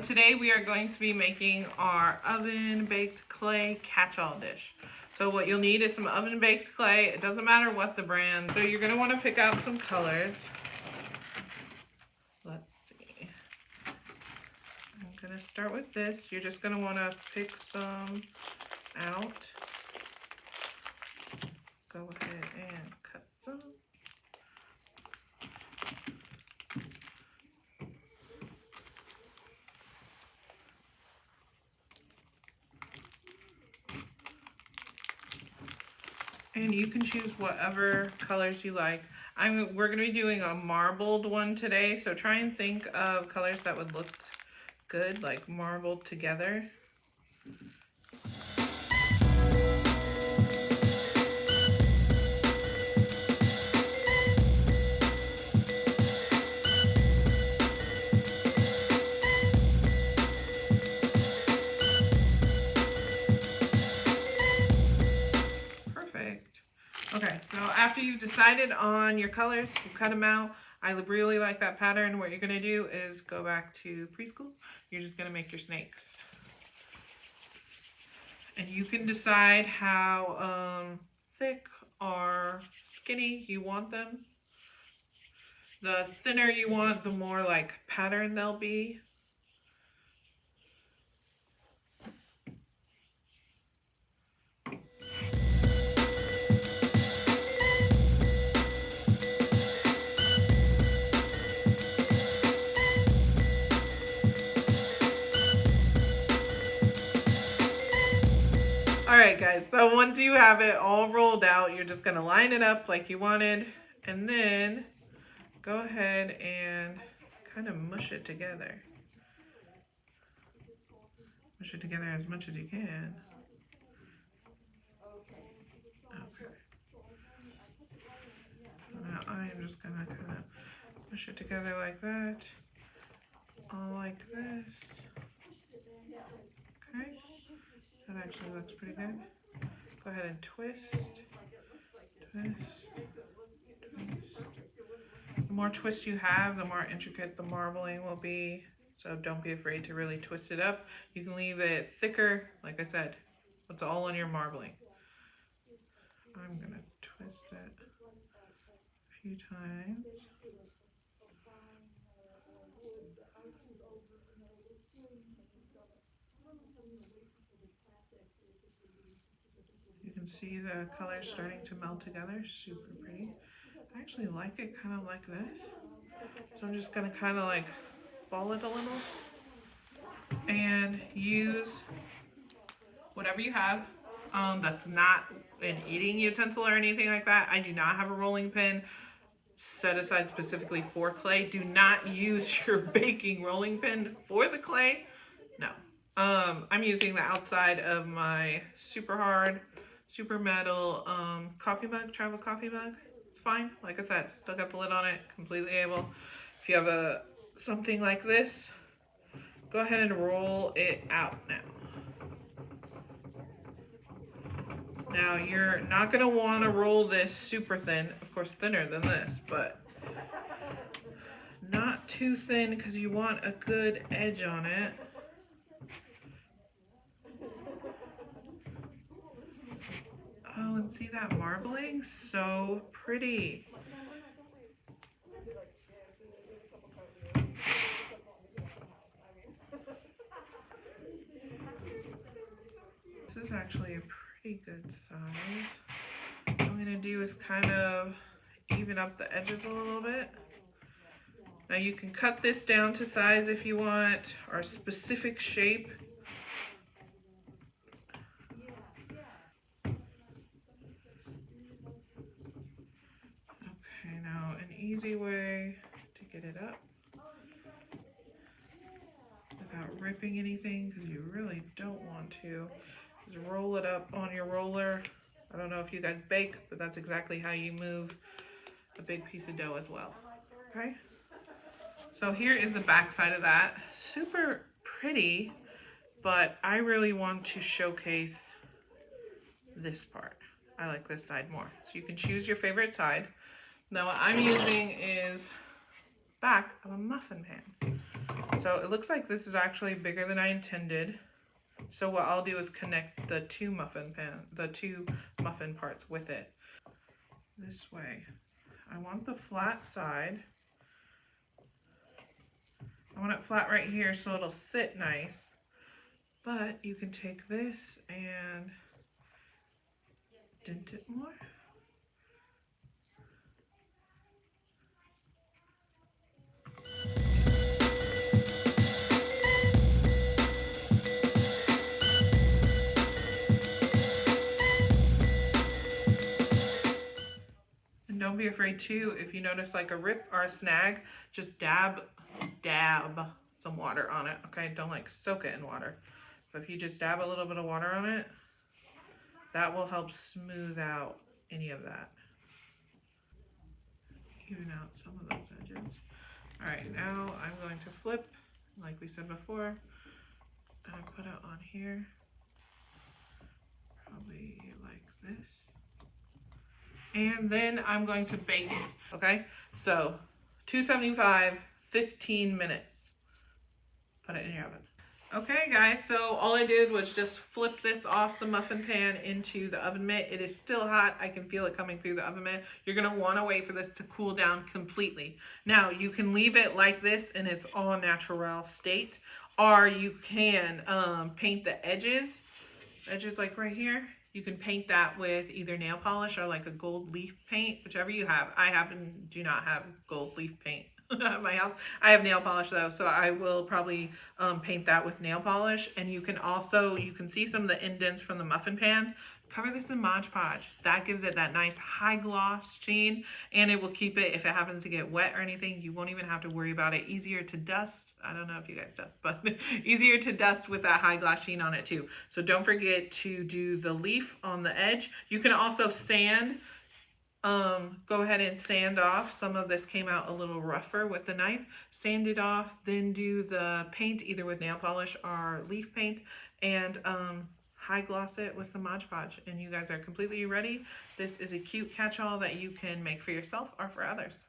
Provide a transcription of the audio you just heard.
today we are going to be making our oven baked clay catch-all dish. So what you'll need is some oven baked clay. It doesn't matter what the brand. So you're going to want to pick out some colors. Let's see. I'm going to start with this. You're just going to want to pick some out. Go ahead and cut some. And you can choose whatever colors you like. We're going to be doing a marbled one today, so try and think of colors that would look good, like marbled together. Okay, so after you've decided on your colors, you cut them out. I really like that pattern. What you're going to do is go back to preschool. You're just going to make your snakes. And you can decide how thick or skinny you want them. The thinner you want, the more like pattern they'll be. Alright guys, so once you have it all rolled out, you're just going to line it up like you wanted, and then go ahead and kind of mush it together. Mush it together as much as you can. Okay. Now I am just going to kind of mush it together like that. All like this. Okay. That actually looks pretty good. Go ahead and twist, twist, twist. The more twists you have, the more intricate the marbling will be. So don't be afraid to really twist it up. You can leave it thicker, like I said. It's all on your marbling. I'm going to twist it a few times. See the colors starting to melt together. Super pretty. I actually like it kind of like this. So I'm just going to kind of like ball it a little and use whatever you have that's not an eating utensil or anything like that. I do not have a rolling pin set aside specifically for clay. Do not use your baking rolling pin for the clay. No. I'm using the outside of my super hard super metal coffee mug, travel coffee mug. It's fine. Like I said, still got the lid on it, completely able. If you have something like this, go ahead and roll it out now. Now you're not going to want to roll this super thin, of course thinner than this, but not too thin because you want a good edge on it. Oh, and see that marbling? So pretty. This is actually a pretty good size. What I'm going to do is kind of even up the edges a little bit. Now you can cut this down to size if you want, or a specific shape. Easy way to get it up without ripping anything, because you really don't want to, is roll it up on your roller. I don't know if you guys bake, but that's exactly how you move a big piece of dough as well. Okay, so here is the back side of that. Super pretty, but I really want to showcase this part. I like this side more, so you can choose your favorite side. Now what I'm using is back of a muffin pan. So it looks like this is actually bigger than I intended. So what I'll do is connect the two muffin parts with it this way. I want the flat side. I want it flat right here so it'll sit nice. But you can take this and dent it more. And don't be afraid too, if you notice like a rip or a snag, just dab some water on it, okay? Don't like soak it in water. But if you just dab a little bit of water on it, that will help smooth out any of that. Even out some of those edges. Alright, now I'm going to flip, like we said before, and put it on here. Probably like this. And then I'm going to bake it, okay? So, 275, 15 minutes. Put it in your oven. Okay guys, so all I did was just flip this off the muffin pan into the oven mitt. It is still hot. I can feel it coming through the oven mitt. You're going to want to wait for this to cool down completely. Now, you can leave it like this in its all natural state, or you can paint the edges like right here. You can paint that with either nail polish or like a gold leaf paint, whichever you have. I do not have gold leaf paint at my house. I have nail polish though, so I will probably paint that with nail polish. And you can also, you can see some of the indents from the muffin pans. Cover this in Mod Podge. That gives it that nice high gloss sheen, and it will keep it, if it happens to get wet or anything, you won't even have to worry about it. Easier to dust. I don't know if you guys dust, but easier to dust with that high gloss sheen on it too. So don't forget to do the leaf on the edge. You can also sand. Go ahead and sand off. Some of this came out a little rougher with the knife. Sand it off, then do the paint either with nail polish or leaf paint, and high gloss it with some Mod Podge, and you guys are completely ready. This is a cute catch-all that you can make for yourself or for others.